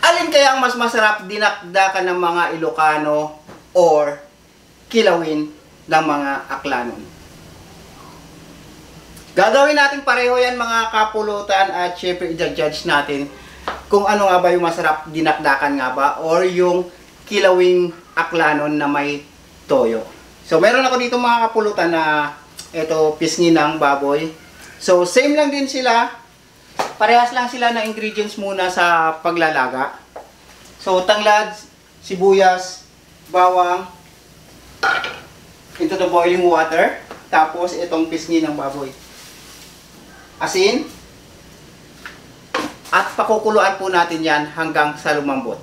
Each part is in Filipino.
Alin kaya ang mas masarap dinakdakan ng mga Ilocano or kilawin ng mga Aklanon? Gagawin natin pareho yan mga kapulutan at syempre i-judge natin kung ano nga ba yung masarap dinakdakan nga ba or yung kilawing Aklanon na may toyo. So meron ako dito mga kapulutan na ito pisngi ng baboy. So same lang din sila. Parehas lang sila ng ingredients muna sa paglalaga. So tanglad, sibuyas, bawang into the boiling water. Tapos itong pisngi ng baboy. Asin. At pakukuluan po natin yan hanggang sa lumambot.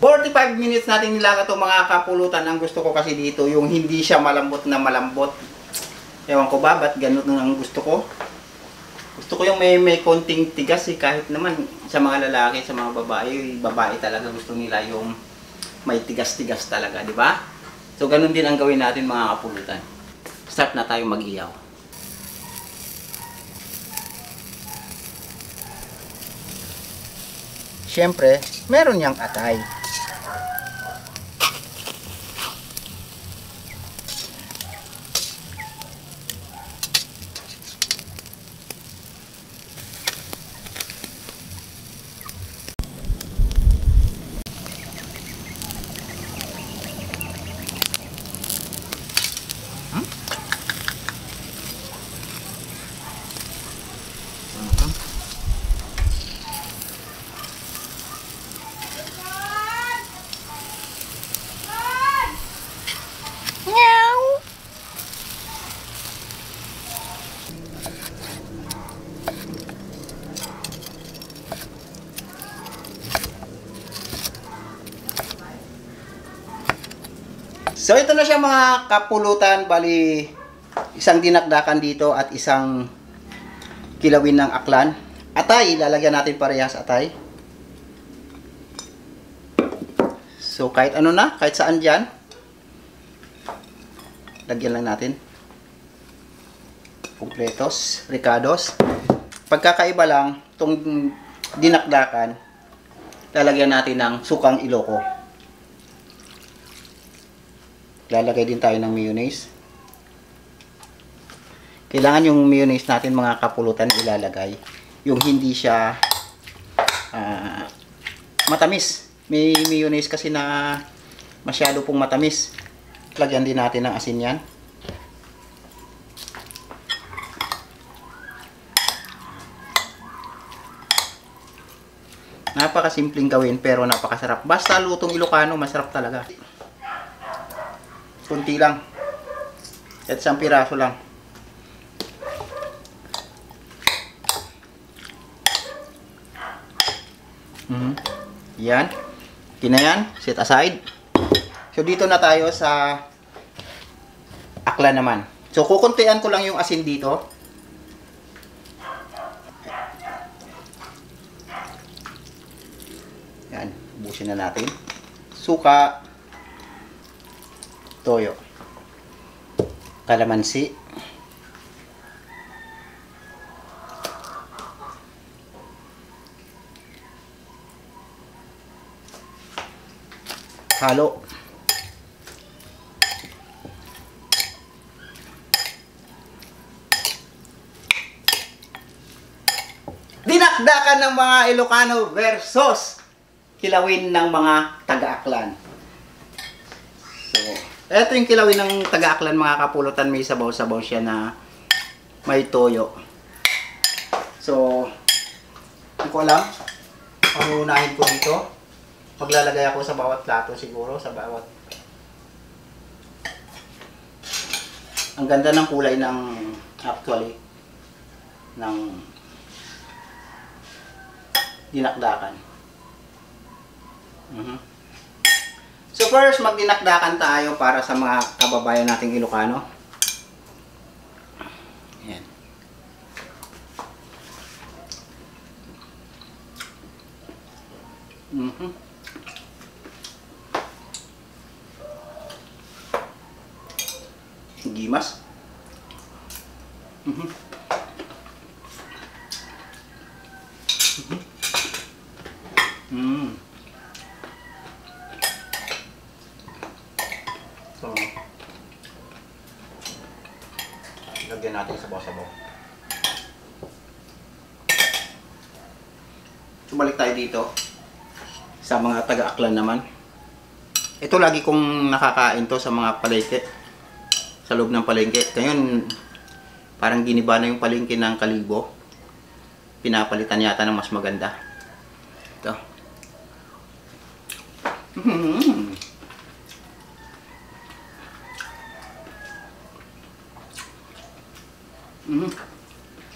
45 minutes natin nilaga itong mga kapulutan. Ang gusto ko kasi dito, yung hindi siya malambot na malambot. Ewan ko ba, ba't ganun ang gusto ko? Gusto ko yung may konting tigas eh. Kahit naman sa mga lalaki, sa mga babae talaga gusto nila yung may tigas-tigas talaga, di ba? So ganun din ang gawin natin mga kapulutan. Start na tayo mag-iyaw. Siyempre, meron niyang atay. So ito na siya mga kapulutan, bali isang dinakdakan dito at isang kilawin ng aklan. Atay, lalagyan natin parehas atay. So kahit ano na, kahit saan dyan, lagyan lang natin. Kumpletos, ricados. Pagkakaiba lang, itong dinakdakan, lalagyan natin ng sukang Iloko. Lalagay din tayo ng mayonnaise. Kailangan yung mayonnaise natin mga kapulutan ilalagay. Yung hindi siya matamis. May mayonnaise kasi na masyado pong matamis. Lagyan din natin ng asin yan. Napakasimpleng gawin pero napakasarap. Basta lutong Ilocano, masarap talaga. Kunti lang. At isang piraso lang. Yan. Yan. Set aside. So dito na tayo sa akla naman. So kukuntian ko lang yung asin dito. Yan. Ubusin na natin. Suka. Toyo, kalamansi, halo, dinakdakan ng mga Ilocano versus kilawin ng mga taga-Aklan. So ito yung kilawin ng taga-Aklan mga kapulutan, may sabaw-sabaw siya na may toyo. So, hindi ko alam. Panunahin ko dito. Maglalagay ako sa bawat plato siguro, sa bawat. Ang ganda ng kulay ng actually ng dinakdakan. So first, magdinakdakan tayo para sa mga kababayan nating Ilocano. Ayan. Gimas. Mm. So, lagyan natin sa sabaw-sabaw. So, balik tayo dito sa mga taga-Aklan naman. Ito lagi kong nakakain to sa mga palengke. Sa loob ng palengke. Ngayon, parang giniba na yung palengke ng Kalibo. Pinapalitan yata ng mas maganda. Ito.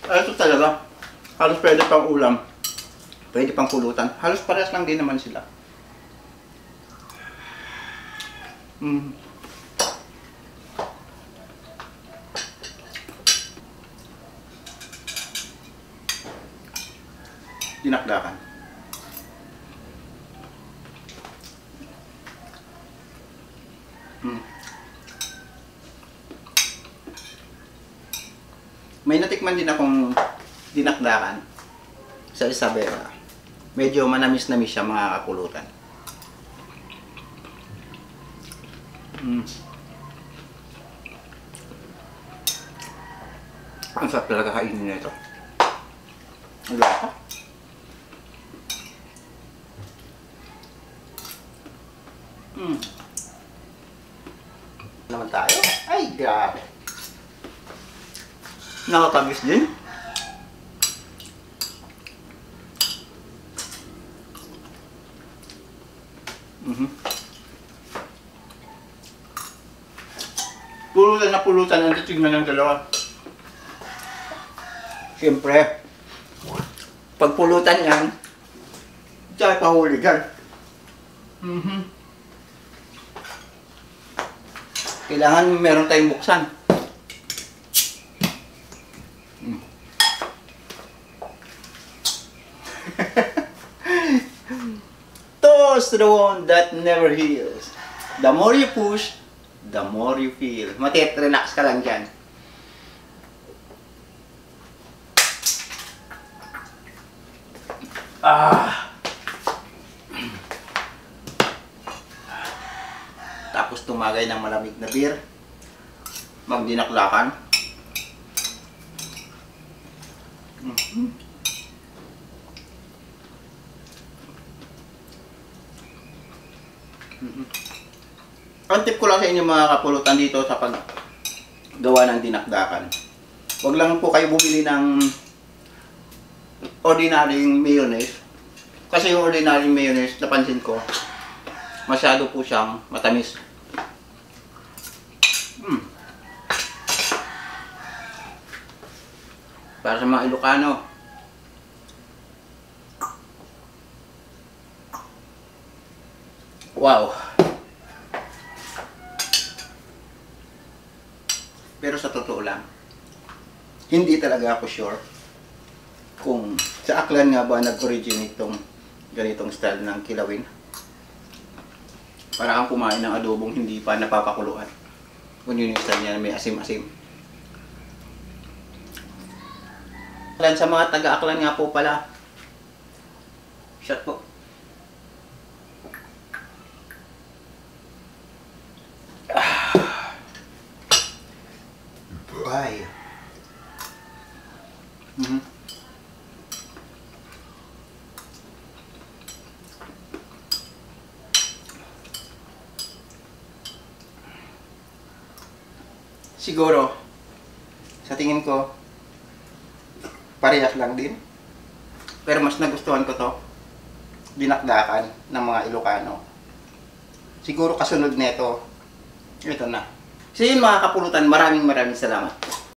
Ito talaga. Halos pwede pang ulam. Pwede pang pulutan. Halos parehas lang din naman sila. Dinakdakan. May natikman din akong dinakdakan sa Isabela. Medyo manamis-namis siya, mga kapulutan. Ang sarap talaga kainin nito. Ang lasa. Naman tayo. Ay, grabe. Nakatamis din. Pulutan na pulutan ang titignan ng dalawa. Siyempre, pag pulutan yan, tsaka pahuligan. Kailangan meron tayong buksan. Toast to the one that never heals. The more you push, the more you feel. Relax ka lang dyan. Tapos tumagay ng malamig na beer. Magdinaklakan. Ang tip ko lang sa inyo, mga kapulutan, dito sa paggawa ng dinakdakan. Huwag lang po kayo bumili ng ordinaryong mayonnaise. Kasi yung ordinary mayonnaise, napansin ko, masyado po siyang matamis. Para sa mga Ilocano. Wow! Pero sa totoo lang, hindi talaga ako sure kung sa Aklan nga ba nag-originate itong ganitong style ng kilawin. Para kang kumain ng adobong hindi pa napapakuluan. Kung yun yung style niya na may asim-asim. Sa mga taga-Aklan nga po pala, shot po. Bye. Siguro, sa tingin ko, parehas lang din. Pero mas nagustuhan ko to, dinakdakan ng mga Ilocano. Siguro kasunod nito, ito na. So yun, mga kapulutan, maraming salamat.